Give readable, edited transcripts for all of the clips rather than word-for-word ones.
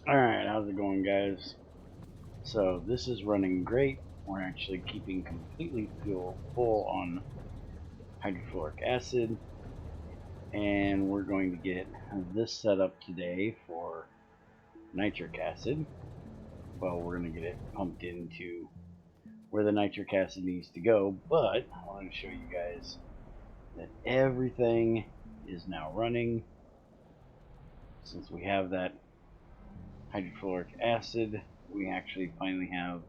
Alright, how's it going, guys? So this is running great. We're actually keeping completely full on hydrofluoric acid, and we're going to get this set up today for nitric acid. Well, we're going to get it pumped into where the nitric acid needs to go, but I want to show you guys that everything is now running. Since we have that hydrofluoric acid, we actually finally have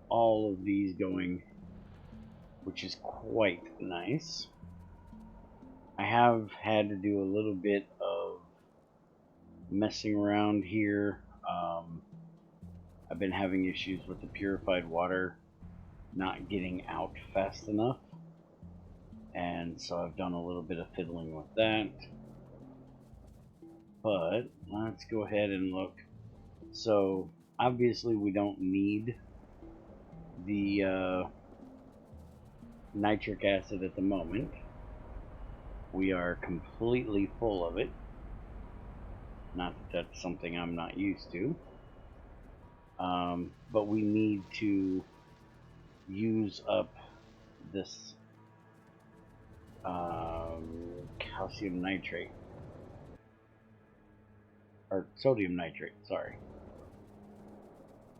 all of these going, which is quite nice. I have had to do a little bit of messing around here. I've been having issues with the purified water not getting out fast enough, and so I've done a little bit of fiddling with that. But let's go ahead and look. So obviously we don't need the nitric acid at the moment. We are completely full of it. Not that that's something I'm not used to. But we need to use up this calcium nitrate, or sodium nitrate, sorry.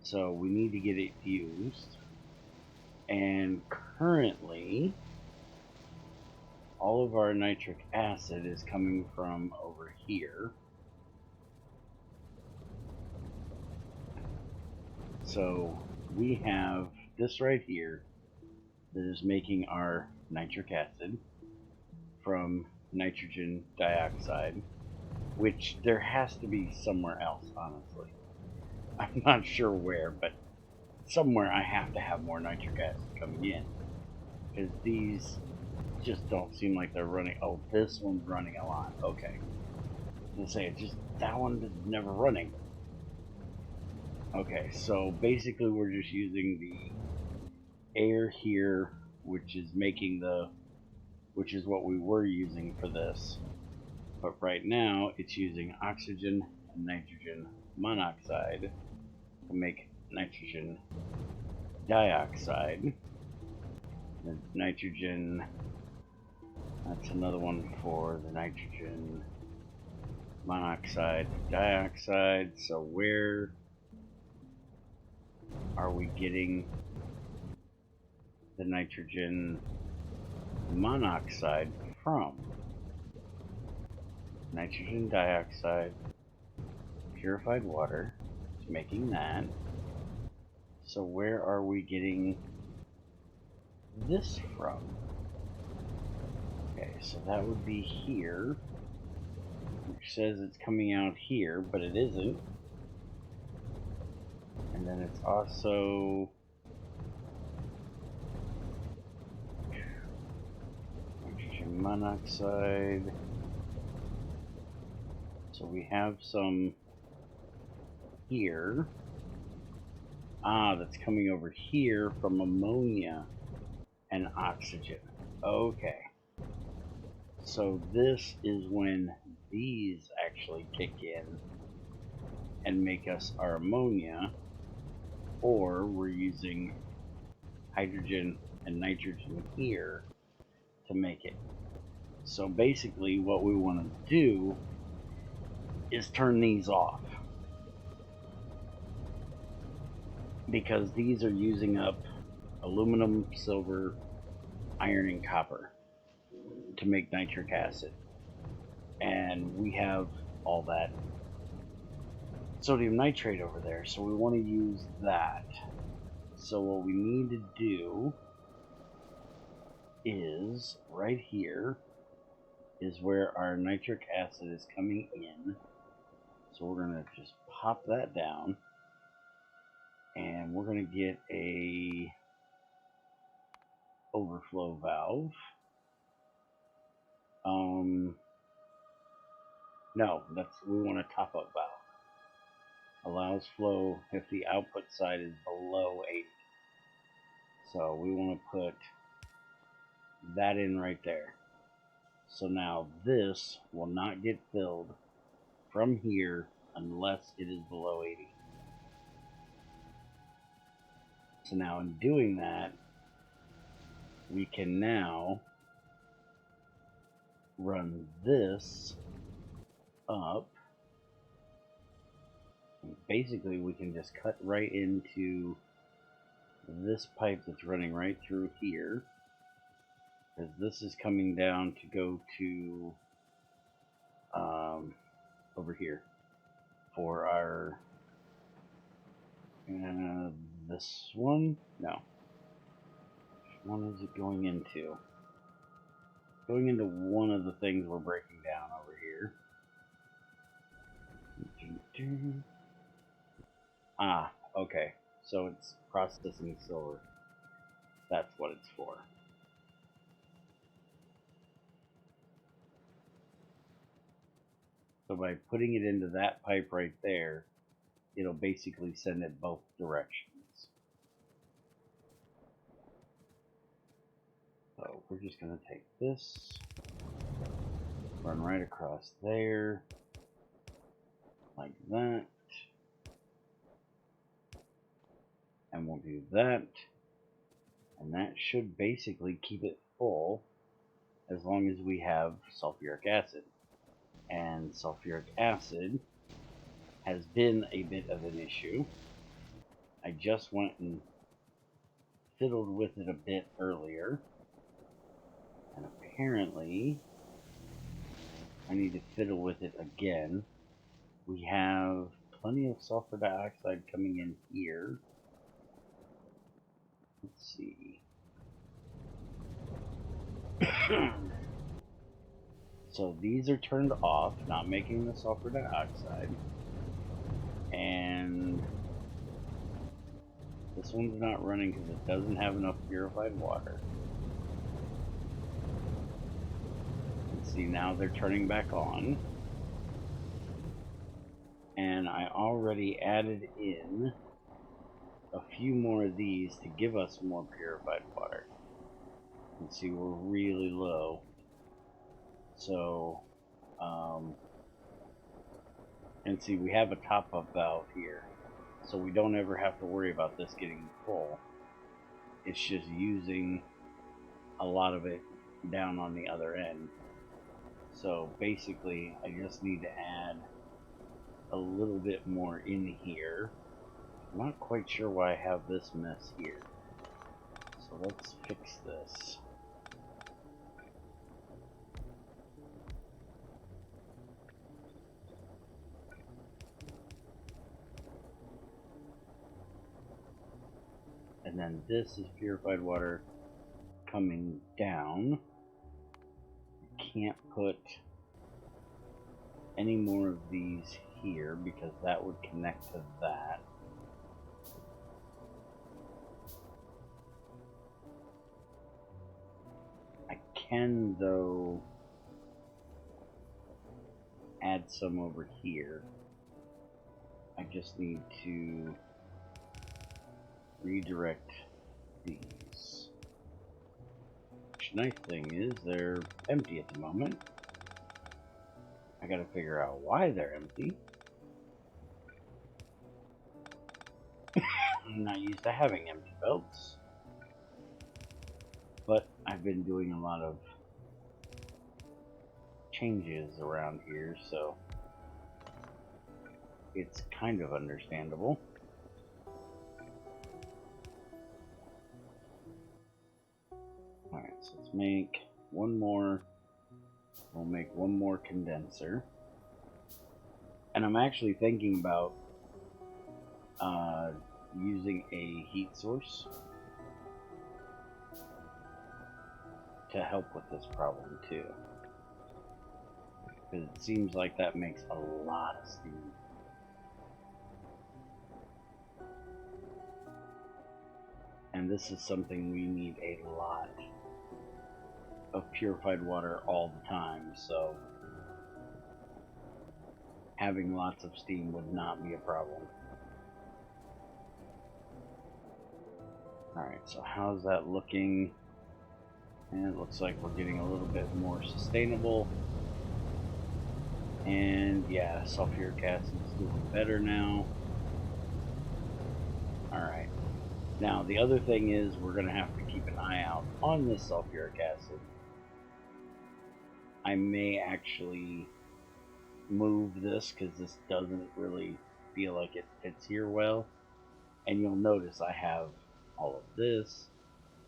So we need to get it used, and currently all of our nitric acid is coming from over here. So we have this right here that is making our nitric acid from nitrogen dioxide, which there has to be somewhere else, honestly. I'm not sure where, but somewhere I have to have more nitric acid coming in, because these just don't seem like they're running. Oh, this one's running a lot. Okay. I was gonna say, just that one is never running. Okay, so basically we're just using the air here, which is what we were using for this. But right now it's using oxygen and nitrogen monoxide to make nitrogen dioxide. The nitrogen, that's another one for the nitrogen monoxide dioxide. So where are we getting the nitrogen monoxide from? Nitrogen dioxide, purified water, is making that. So where are we getting this from? Okay, so that would be here, which says it's coming out here, but it isn't. And then it's also nitrogen monoxide. So we have some here. That's coming over here from ammonia and oxygen. Okay. So this is when these actually kick in and make us our ammonia, or we're using hydrogen and nitrogen here to make it. So basically what we want to do is turn these off, because these are using up aluminum, silver, iron, and copper to make nitric acid, and we have all that sodium nitrate over there, so we want to use that. So what we need to do is right here is where our nitric acid is coming in. So we're going to just pop that down, and we're going to get a overflow valve. No, we want a top-up valve. Allows flow if the output side is below 8. So we want to put that in right there. So now this will not get filled from here unless it is below 80. So now in doing that, we can now run this up. And basically, we can just cut right into this pipe that's running right through here. Because this is coming down to go to over here for our this one. No, which one is it going into? Going into one of the things we're breaking down over here. Ah, okay. So it's processing silver. That's what it's for. So by putting it into that pipe right there, it'll basically send it both directions. So we're just going to take this, run right across there, like that, and we'll do that, and that should basically keep it full as long as we have sulfuric acid. And sulfuric acid has been a bit of an issue. I just went and fiddled with it a bit earlier, and apparently I need to fiddle with it again. We have plenty of sulfur dioxide coming in here. Let's see. So these are turned off, not making the sulfur dioxide. And this one's not running because it doesn't have enough purified water. Let's see, now they're turning back on. And I already added in a few more of these to give us more purified water. Let's see, we're really low. So, and see, we have a top-up valve here. So we don't ever have to worry about this getting full. It's just using a lot of it down on the other end. So basically, I just need to add a little bit more in here. I'm not quite sure why I have this mess here. So let's fix this. And then this is purified water coming down. Can't put any more of these here because that would connect to that. I can, though, add some over here. I just need to redirect these. Which, nice thing is they're empty at the moment. I gotta figure out why they're empty. I'm not used to having empty belts. But I've been doing a lot of changes around here, so it's kind of understandable. Alright, so let's make one more. We'll make one more condenser. And I'm actually thinking about using a heat source to help with this problem too. Because it seems like that makes a lot of steam. And this is something we need a lot of purified water all the time, so having lots of steam would not be a problem. Alright, so how's that looking? And it looks like we're getting a little bit more sustainable. And yeah, sulfuric acid's doing better now. Alright. Now, the other thing is we're going to have to keep an eye out on this sulfuric acid. I may actually move this because this doesn't really feel like it fits here well. And you'll notice I have all of this,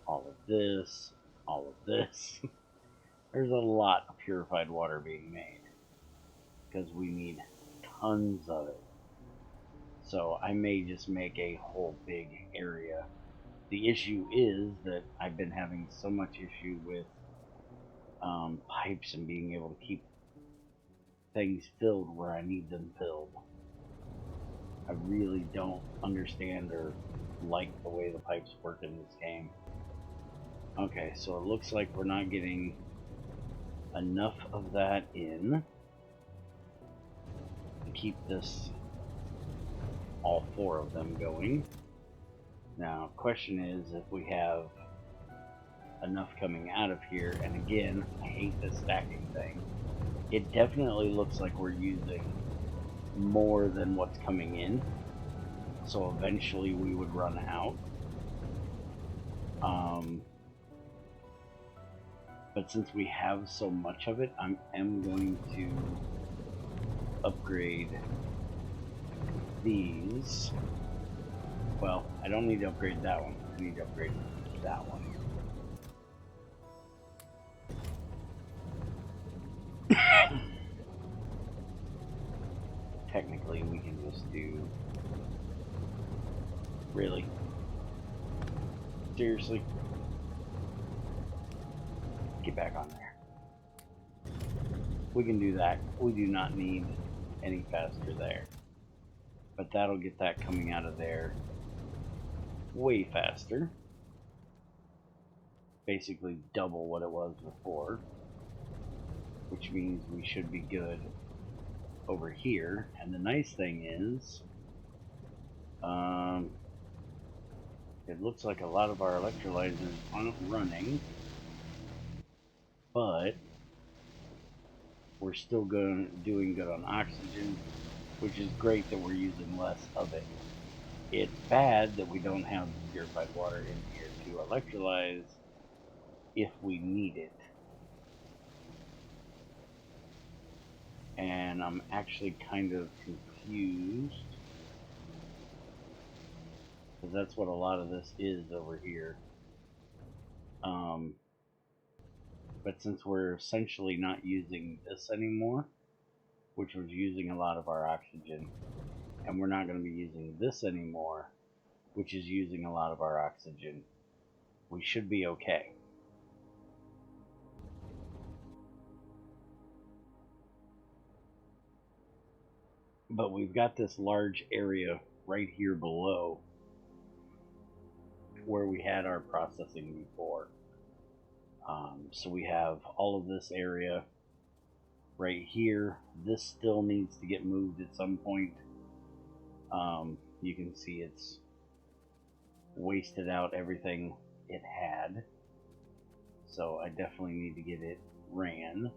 all of this, all of this. There's a lot of purified water being made because we need tons of it. So I may just make a whole big area. The issue is that I've been having so much issue with pipes and being able to keep things filled where I need them filled. I really don't understand or like the way the pipes work in this game. Okay, so it looks like we're not getting enough of that in to keep this, all four of them going. Now, question is if we have enough coming out of here, and again, I hate this stacking thing. It definitely looks like we're using more than what's coming in, so eventually we would run out. But since we have so much of it, I am going to upgrade these. Well, I don't need to upgrade that one. I need to upgrade that one. Technically, we can just do... Really? Seriously? Get back on there. We can do that. We do not need any faster there. But that'll get that coming out of there way faster. Basically double what it was before. Which means we should be good over here. And the nice thing is, it looks like a lot of our electrolyzers aren't running, but we're still doing good on oxygen, which is great that we're using less of it. It's bad that we don't have purified water in here to electrolyze if we need it. And I'm actually kind of confused, because that's what a lot of this is over here. But since we're essentially not using this anymore, which was using a lot of our oxygen, and we're not going to be using this anymore, which is using a lot of our oxygen, we should be okay. But we've got this large area right here below where we had our processing before. So we have all of this area right here. This still needs to get moved at some point. You can see it's wasted out everything it had. So I definitely need to get it ran.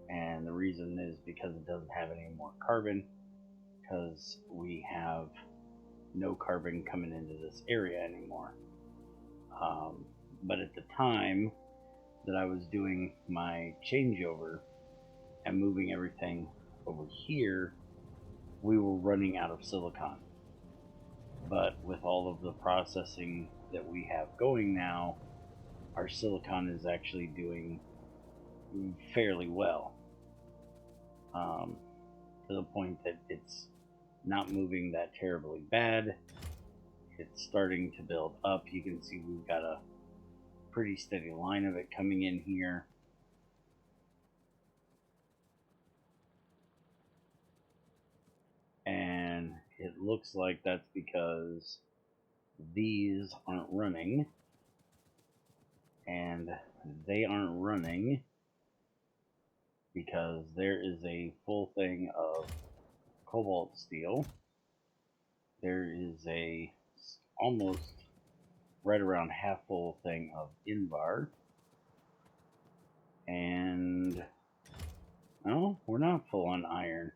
And the reason is because it doesn't have any more carbon, because we have no carbon coming into this area anymore. But at the time that I was doing my changeover and moving everything over here, we were running out of silicon. But with all of the processing that we have going now, our silicon is actually doing fairly well. To the point that it's not moving that terribly bad. It's starting to build up. You can see we've got a pretty steady line of it coming in here. And it looks like that's because these aren't running. And they aren't running because there is a full thing of cobalt steel. There is a almost right around half full thing of Invar. And No, we're not full on iron.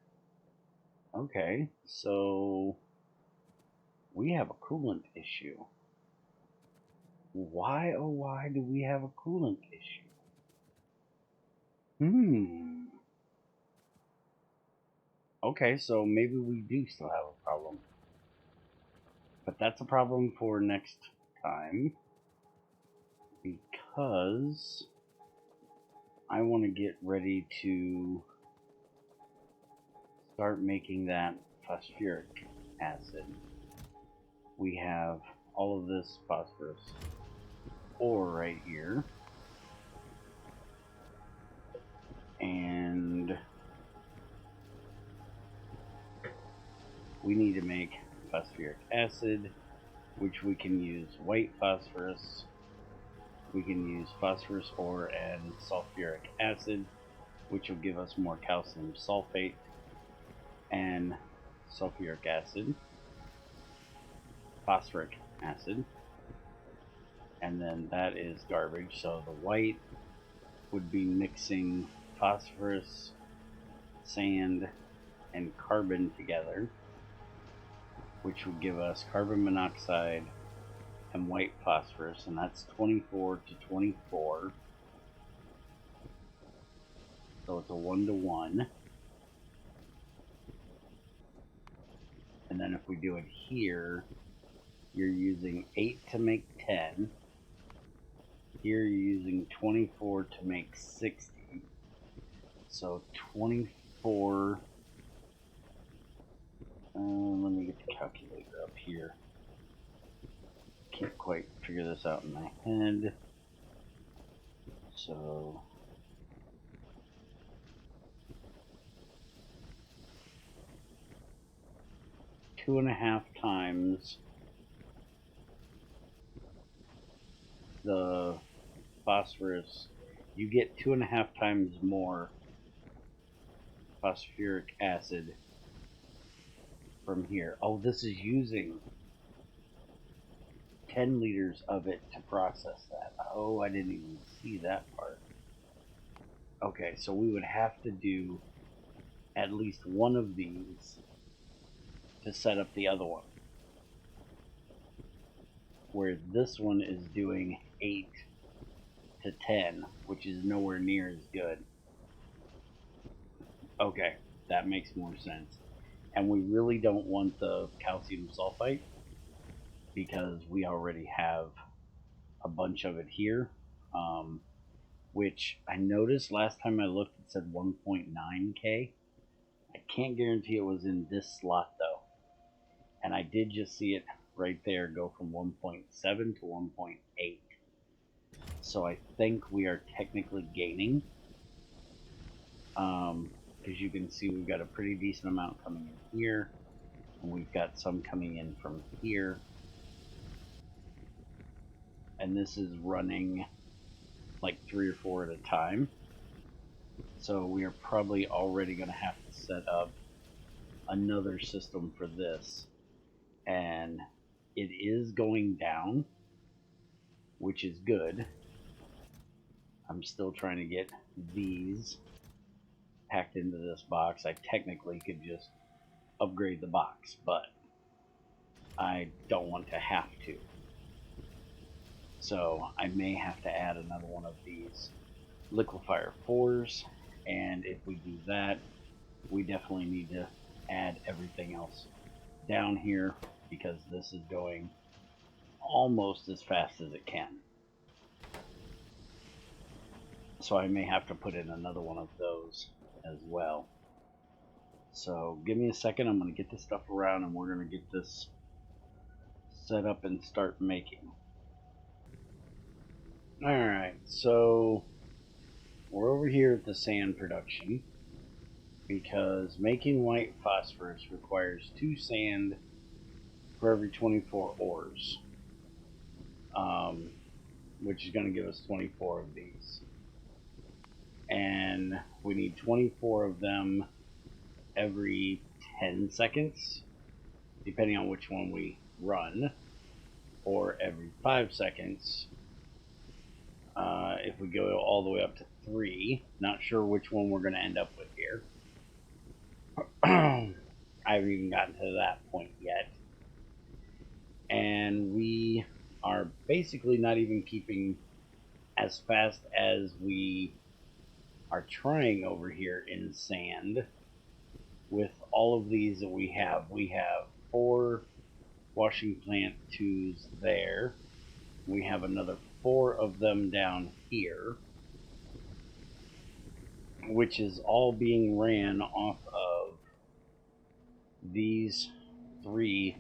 Okay, so we have a coolant issue. Why, oh why do we have a coolant issue? Okay, so maybe we do still have a problem. But that's a problem for next time. Because I want to get ready to start making that phosphoric acid. We have all of this phosphorus ore right here. And we need to make phosphoric acid, which we can use white phosphorus. We can use phosphorus ore and sulfuric acid, which will give us more calcium sulfate and sulfuric acid, phosphoric acid, and then that is garbage. So the white would be mixing phosphorus, sand, and carbon together, which would give us carbon monoxide and white phosphorus, and that's 24 to 24. So it's a 1-to-1. And then if we do it here, you're using 8 to make 10. Here you're using 24 to make 60. So 24. Let me get the calculator up here. Can't quite figure this out in my head. So 2.5 times the phosphorus. You get 2.5 times more phosphoric acid from here. Oh, this is using 10 liters of it to process that. Oh, I didn't even see that part. Okay, so we would have to do at least one of these to set up the other one. Where this one is doing 8 to 10, which is nowhere near as good. Okay, that makes more sense. And we really don't want the calcium sulfite because we already have a bunch of it here. Which I noticed last time I looked, it said 1.9K. I can't guarantee it was in this slot though. And I did just see it right there go from 1.7 to 1.8. So I think we are technically gaining. Because you can see we've got a pretty decent amount coming in here. And we've got some coming in from here. And this is running like 3 or 4 at a time. So we are probably already going to have to set up another system for this. And it is going down, which is good. I'm still trying to get these packed into this box. I technically could just upgrade the box, but I don't want to have to. So I may have to add another one of these liquefier 4s, and if we do that, we definitely need to add everything else down here because this is going almost as fast as it can. So I may have to put in another one of those as well. So give me a second, I'm going to get this stuff around and we're going to get this set up and start making. Alright, so we're over here at the sand production because making white phosphorus requires 2 sand for every 24 ores, which is going to give us 24 of these. And we need 24 of them every 10 seconds, depending on which one we run, or every 5 seconds if we go all the way up to 3. Not sure which one we're going to end up with here. I haven't even gotten to that point yet. And we are basically not even keeping as fast as we are trying over here in sand. With all of these that we have 4 washing plant 2s there. We have another 4 of them down here, which is all being ran off of these 3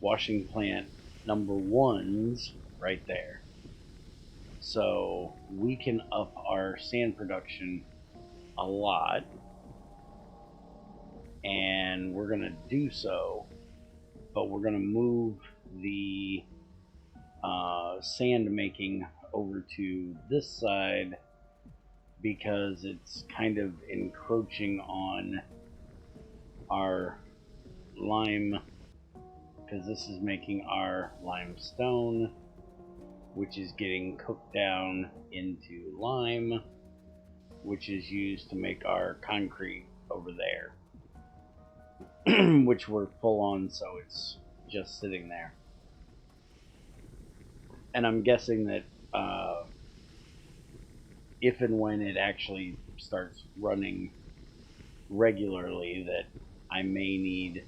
washing plant number 1s right there. So we can up our sand production a lot, and we're going to do so, but we're going to move the sand making over to this side because it's kind of encroaching on our lime, because this is making our limestone, which is getting cooked down into lime, which is used to make our concrete over there, which we're full on, so it's just sitting there. And I'm guessing that if and when it actually starts running regularly, that I may need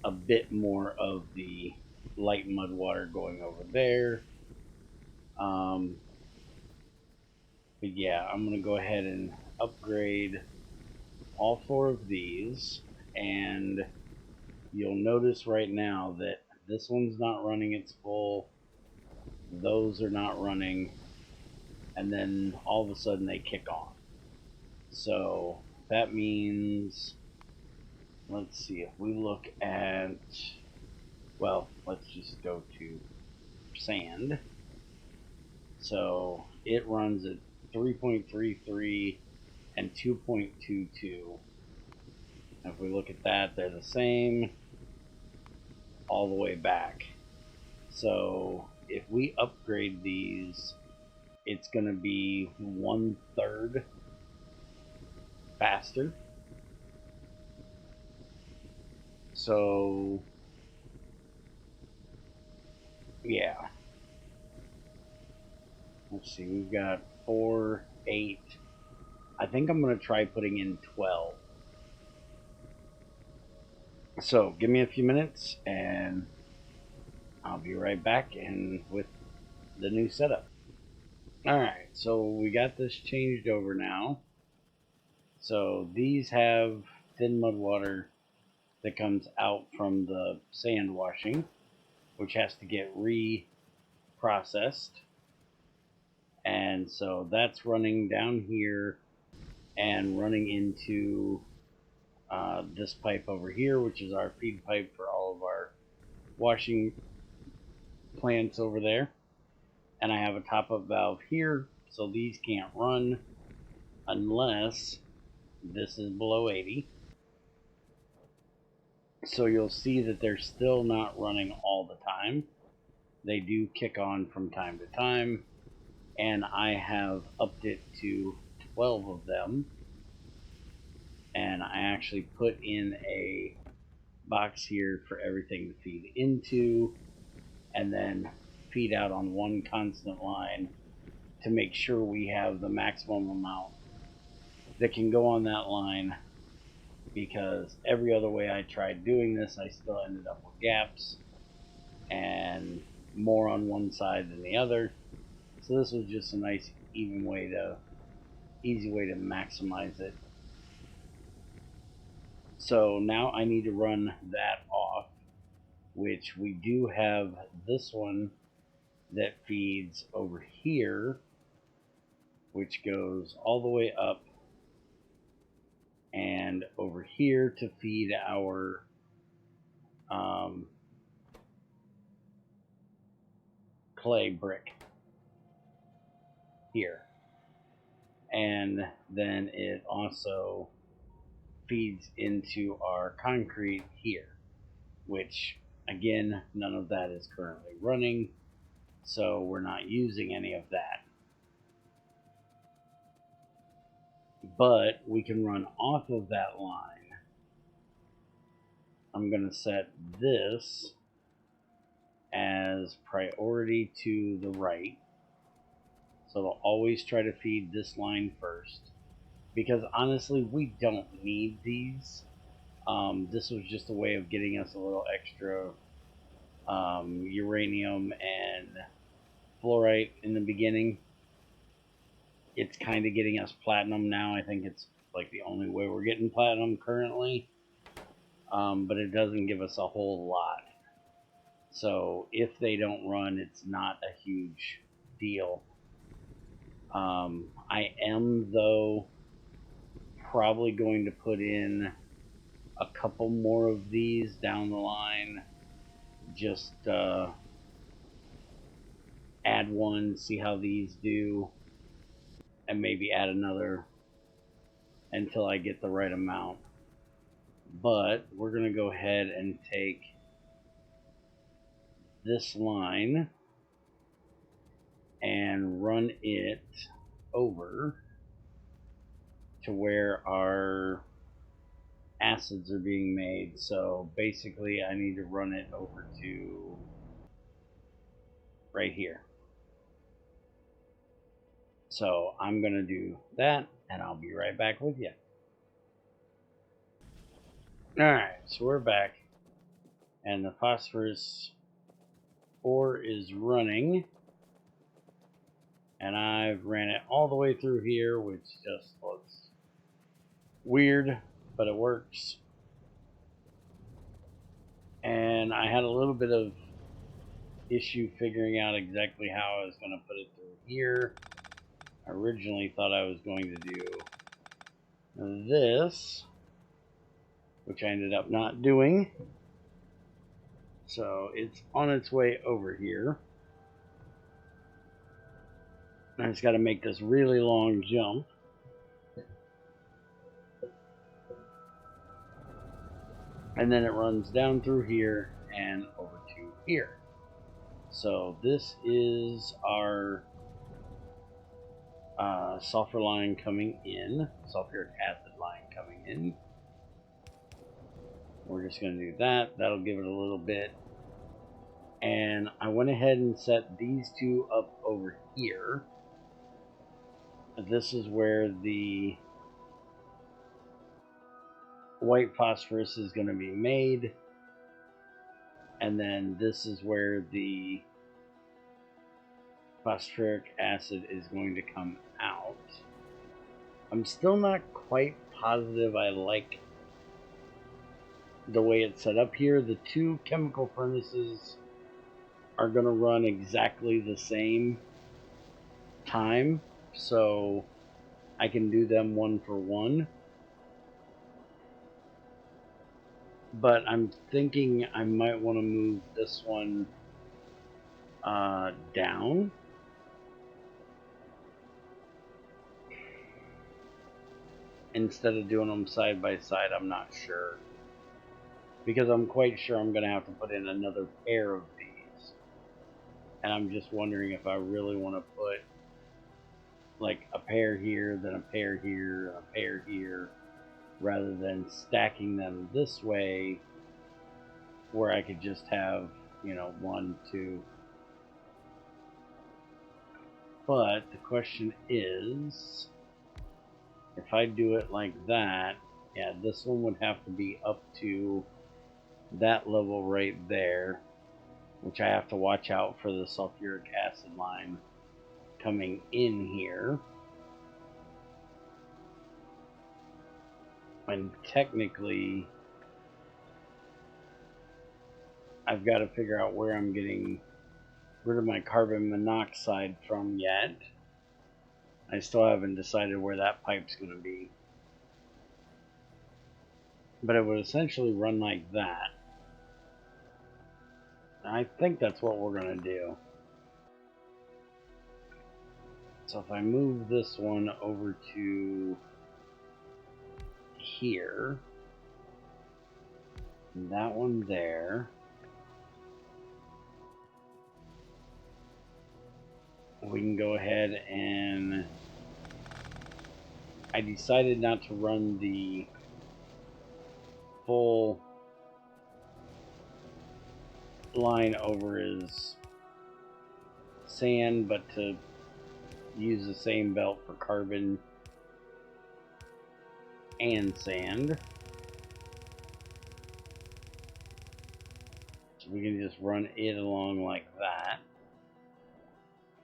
a bit more of the light mud water going over there. But yeah, I'm going to go ahead and upgrade all 4 of these, and you'll notice right now that this one's not running its full, those are not running, and then all of a sudden they kick on. So that means, let's see, if we look at, well, let's just go to sand. So it runs at 3.33 and 2.22. If we look at that, they're the same all the way back. So if we upgrade these, it's going to be 1/3 faster. So yeah, let's see, we've got 4, 8. I think I'm going to try putting in 12. So give me a few minutes and I'll be right back and with the new setup. Alright, so we got this changed over now. So these have thin mud water that comes out from the sand washing, which has to get re-processed. And so that's running down here and running into this pipe over here, which is our feed pipe for all of our washing plants over there. And I have a top-up valve here, so these can't run unless this is below 80. So you'll see that they're still not running all the time. They do kick on from time to time, and I have upped it to 12 of them. And I actually put in a box here for everything to feed into, and then feed out on one constant line to make sure we have the maximum amount that can go on that line, because every other way I tried doing this, I still ended up with gaps and more on one side than the other. So this was just a nice easy way to maximize it. So now I need to run that off, which we do have this one that feeds over here, which goes all the way up and over here to feed our clay brick here. And then it also feeds into our concrete here, which again, none of that is currently running, so we're not using any of that. but we can run off of that line. I'm going to set this as priority to the right. So they'll always try to feed this line first. Because honestly, we don't need these. This was just a way of getting us a little extra uranium and fluorite in the beginning. It's kind of getting us platinum now. I think it's like the only way we're getting platinum currently. But it doesn't give us a whole lot. So if they don't run, it's not a huge deal. I am, though, probably going to put in a couple more of these down the line. Just add one, see how these do, and maybe add another until I get the right amount. But we're going to go ahead and take this line and run it over to where our acids are being made. So basically I need to run it over to right here. So I'm going to do that, and I'll be right back with you. Alright, so we're back, and the phosphorus ore is running, and I've ran it all the way through here, which just looks weird, but it works. And I had a little bit of issue figuring out exactly how I was going to put it through here. I originally thought I was going to do this, which I ended up not doing. So it's on its way over here. I just got to make this really long jump. And then it runs down through here and over to here. So this is our sulfur line coming in, sulfuric acid line coming in. We're just going to do that. That'll give it a little bit. And I went ahead and set these two up over here. This is where the white phosphorus is going to be made. And then this is where the phosphoric acid is going to come out. I'm still not quite positive I like the way it's set up here. The two chemical furnaces are going to run exactly the same time, so I can do them one for one. But I'm thinking I might want to move this one down. Instead of doing them side by side, I'm not sure. Because I'm quite sure I'm going to have to put in another pair of these. And I'm just wondering if I really want to put like a pair here, then a pair here, and a pair here, rather than stacking them this way where I could just have, you know, 1, 2. But the question is, if I do it like that, yeah, this one would have to be up to that level right there, which I have to watch out for the sulfuric acid line coming in here. And technically, I've got to figure out where I'm getting rid of my carbon monoxide from yet. I still haven't decided where that pipe's going to be. But it would essentially run like that. I think that's what we're going to do. So if I move this one over to here, and that one there, we can go ahead and I decided not to run the full line over as sand, but to use the same belt for carbon and sand. So we can just run it along like that,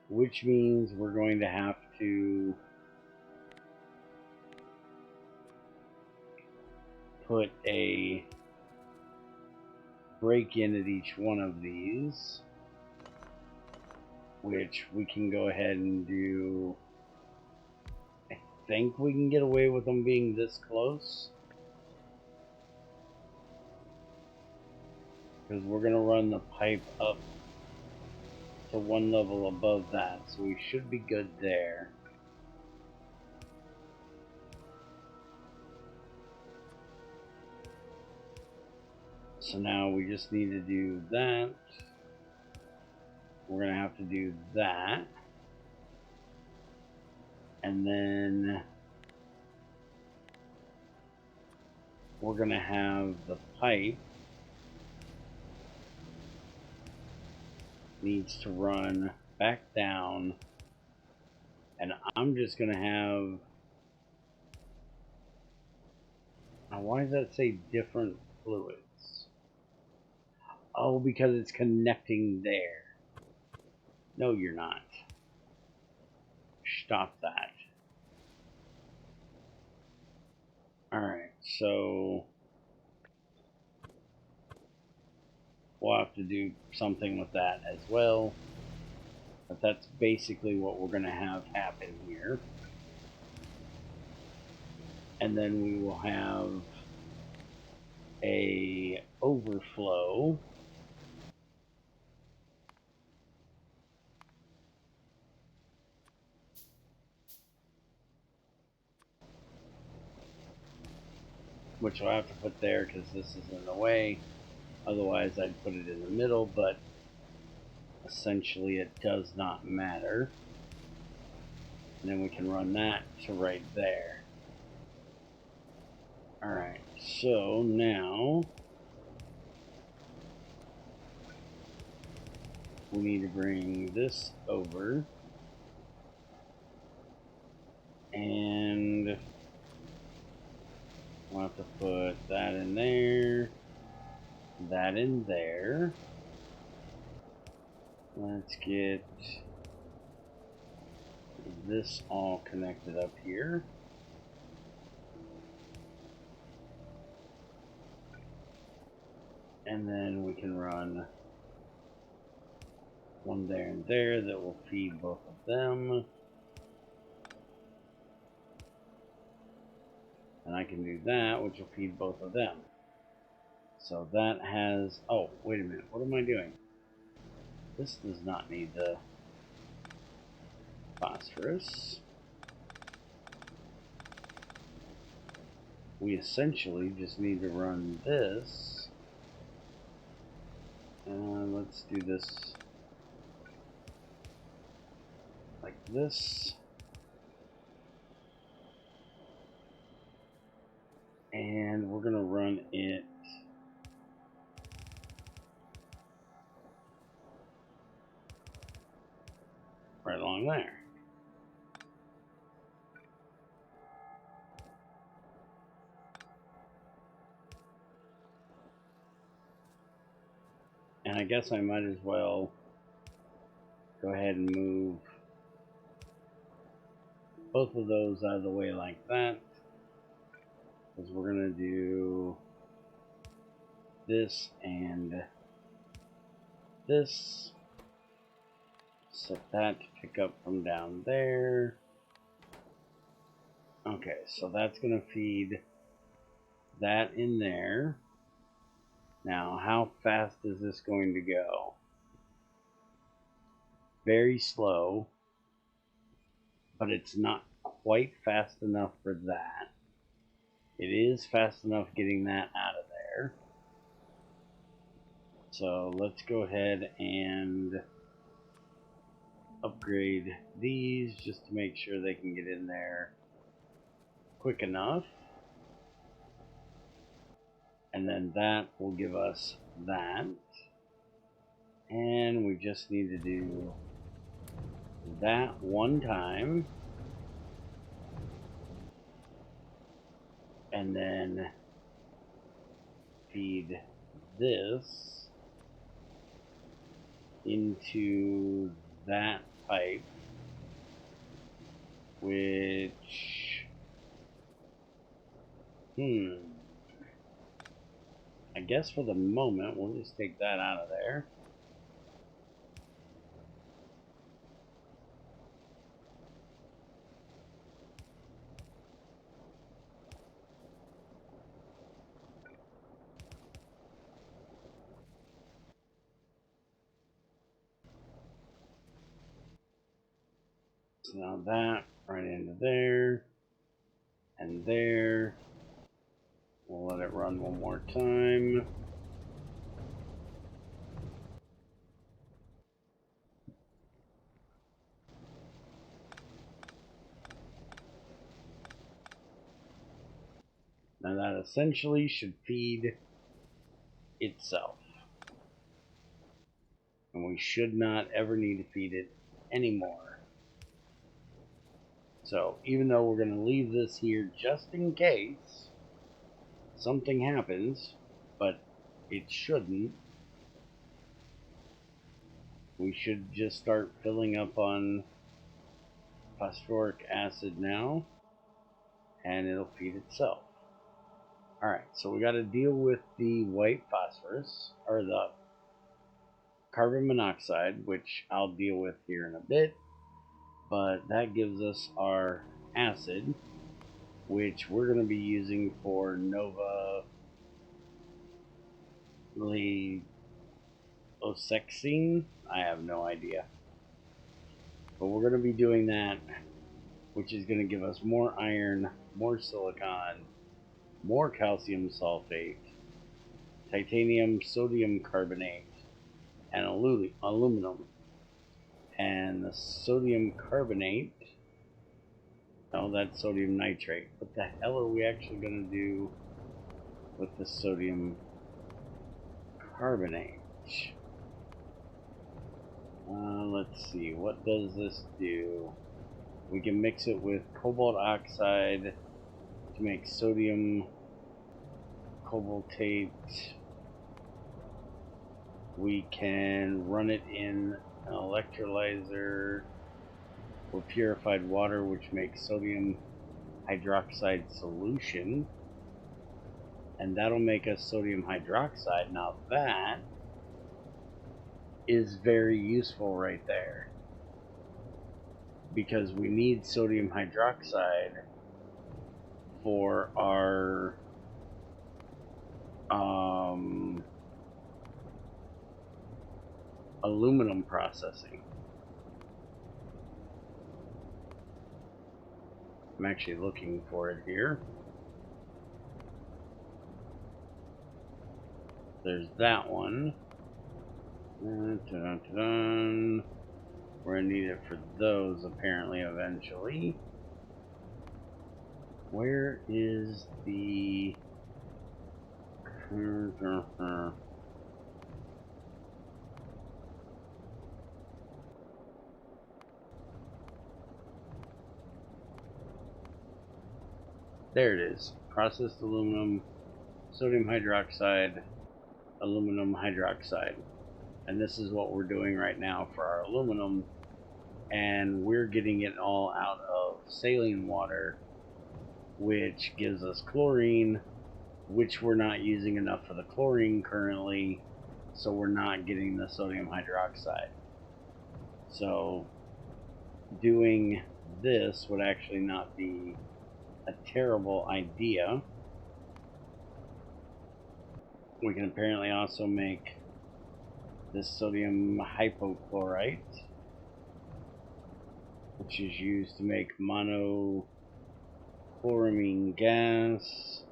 which means we're going to have to put a break in at each one of these, which we can go ahead and do. I think we can get away with them being this close, because we're going to run the pipe up to one level above that, so we should be good there. So now we just need to do that. We're going to have to do that. And then we're going to have the pipe needs to run back down. And I'm just going to have... Now, why does that say different fluids? Oh, because it's connecting there. No, you're not. Stop that. Alright, so we'll have to do something with that as well. But that's basically what we're going to have happen here. And then we will have a overflow. Which I'll have to put there because this is in the way. Otherwise I'd put it in the middle, but essentially it does not matter. And then we can run that to right there. Alright, so now we need to bring this over. And we'll have to put that in there. That in there. Let's get this all connected up here. And then we can run one there and there that will feed both of them. And I can do that, which will feed both of them. So that has... Oh, wait a minute. What am I doing? This does not need the phosphorus. We essentially just need to run this. Let's do this like this. And we're going to run it right along there. And I guess I might as well go ahead and move both of those out of the way like that. Because we're going to do this and this. Set that to pick up from down there. Okay, so that's going to feed that in there. Now, how fast is this going to go? Very slow, but it's not quite fast enough for that. It is fast enough getting that out of there. So let's go ahead and upgrade these just to make sure they can get in there quick enough. And then that will give us that. And we just need to do that one time. And then feed this into that pipe, which, I guess for the moment, we'll just take that out of there. So now that right into there and there. We'll let it run one more time. Now that essentially should feed itself. And we should not ever need to feed it anymore. So even though we're going to leave this here just in case something happens, but it shouldn't, we should just start filling up on phosphoric acid now, and it'll feed itself. Alright, so we got to deal with the white phosphorus, or the carbon monoxide, which I'll deal with here in a bit, but that gives us our acid, which we're going to be using for Nova Osexine. I have no idea. But we're going to be doing that, which is going to give us more iron, more silicon, more calcium sulfate, titanium, sodium carbonate, and aluminum. And the sodium carbonate, oh, that's sodium nitrate. What the hell are we actually going to do with the sodium carbonate? Let's see, what does this do? We can mix it with cobalt oxide to make sodium cobaltate. We can run it in an electrolyzer with purified water, which makes sodium hydroxide solution, and that'll make us sodium hydroxide. Now that is very useful right there, because we need sodium hydroxide for our aluminum processing. I'm actually looking for it here. There's that one. We're going to need it for those, apparently, eventually. Where is the... There it is. Processed aluminum, sodium hydroxide, aluminum hydroxide. And this is what we're doing right now for our aluminum. And we're getting it all out of saline water, which gives us chlorine, which we're not using enough of the chlorine currently, so we're not getting the sodium hydroxide. So doing this would actually not be a terrible idea. We can apparently also make this sodium hypochlorite, which is used to make monochloramine gas.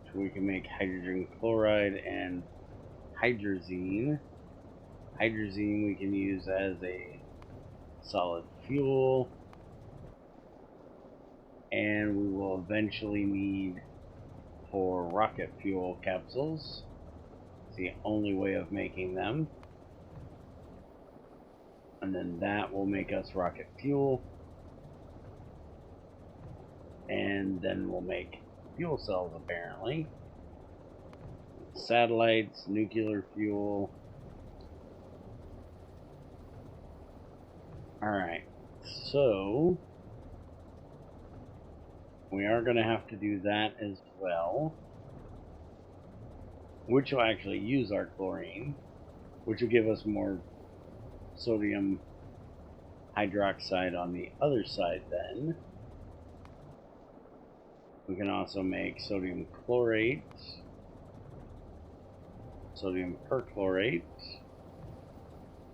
So we can make hydrogen chloride and hydrazine. Hydrazine we can use as a solid fuel. and we will eventually need 4 rocket fuel capsules. It's the only way of making them. And then that will make us rocket fuel. And then we'll make fuel cells, apparently. Satellites, nuclear fuel. Alright, so we are going to have to do that as well, which will actually use our chlorine, which will give us more sodium hydroxide on the other side then. We can also make sodium chlorate, sodium perchlorate,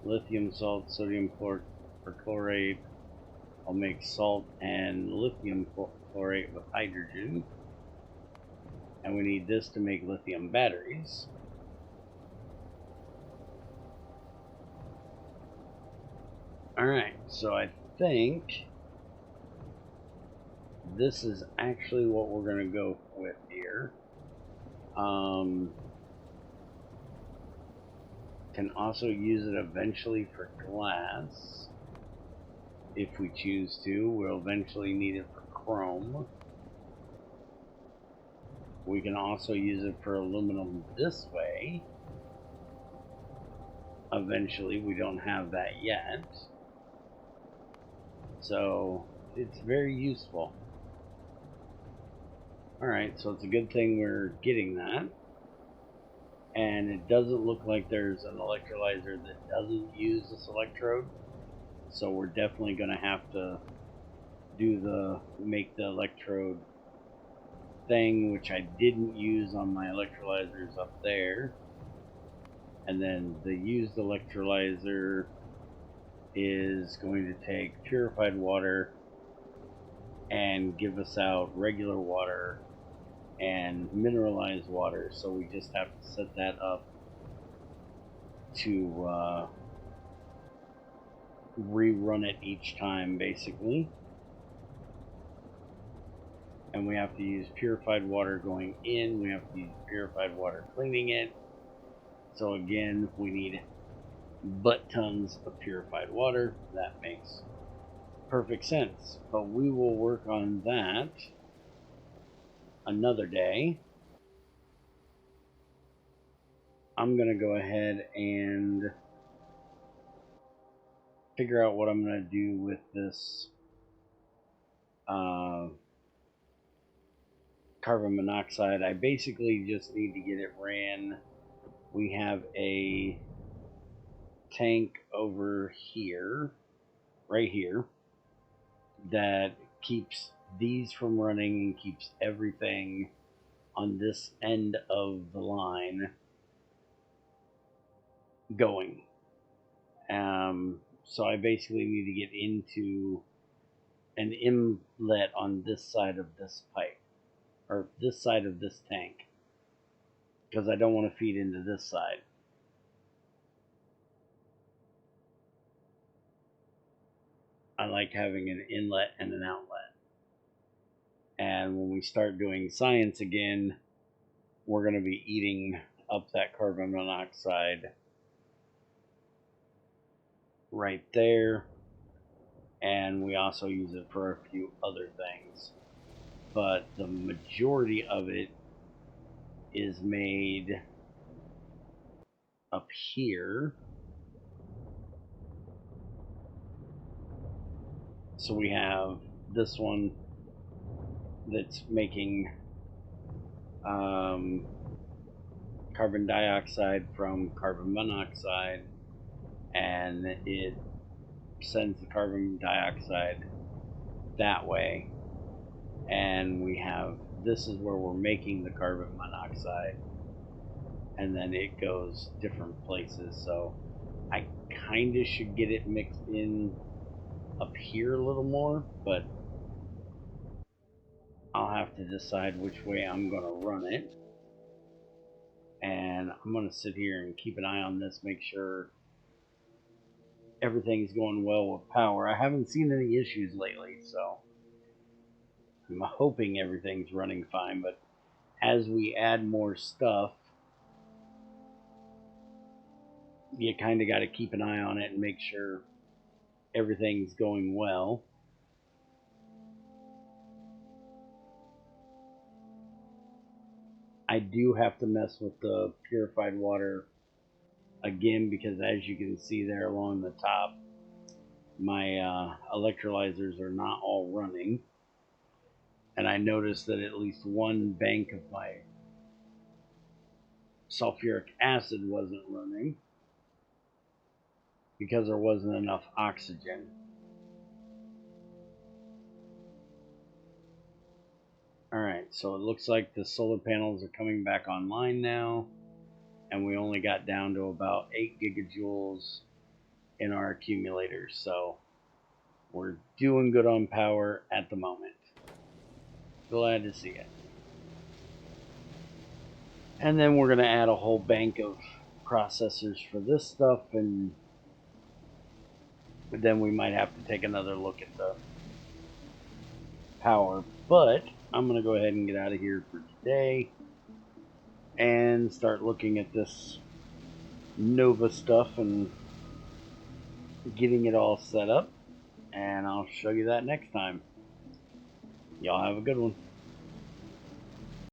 lithium salt, sodium perchlorate. I'll make salt and lithium chlorate with hydrogen. And we need this to make lithium batteries. Alright, so I think this is actually what we're going to go with here. Can also use it eventually for glass. If we choose to, we'll eventually need it for chrome. We can also use it for aluminum this way. Eventually, we don't have that yet. So, it's very useful. Alright, so it's a good thing we're getting that. And it doesn't look like there's an electrolyzer that doesn't use this electrode. So we're definitely going to have to make the electrode thing, which I didn't use on my electrolyzers up there. And then the used electrolyzer is going to take purified water and give us out regular water and mineralized water, so we just have to set that up to rerun it each time, basically. And we have to use purified water going in, we have to use purified water cleaning it. So again, we need butt tons of purified water. That makes perfect sense. But we will work on that another day. I'm going to go ahead and figure out what I'm going to do with this carbon monoxide. I basically just need to get it ran. We have a tank over here, right here, that keeps these from running and keeps everything on this end of the line going. So I basically need to get into an inlet on this side of this pipe, or this side of this tank, because I don't want to feed into this side. I like having an inlet and an outlet. And when we start doing science again, we're going to be eating up that carbon monoxide right there. And we also use it for a few other things. But the majority of it is made up here. So we have this one that's making carbon dioxide from carbon monoxide, and it sends the carbon dioxide that way. And we have, this is where we're making the carbon monoxide, and then it goes different places. So I kind of should get it mixed in up here a little more, but I'll have to decide which way I'm going to run it. And I'm going to sit here and keep an eye on this, make sure everything's going well with power. I haven't seen any issues lately, so I'm hoping everything's running fine, but as we add more stuff, you kind of got to keep an eye on it and make sure everything's going well. I do have to mess with the purified water again because, as you can see there along the top, my electrolyzers are not all running. And I noticed that at least one bank of my sulfuric acid wasn't running because there wasn't enough oxygen. Alright, so it looks like the solar panels are coming back online now, and we only got down to about 8 gigajoules in our accumulators, so we're doing good on power at the moment. Glad to see it. And then we're going to add a whole bank of processors for this stuff, and then we might have to take another look at the power. But I'm going to go ahead and get out of here for today and start looking at this Nova stuff and getting it all set up. And I'll show you that next time. Y'all have a good one.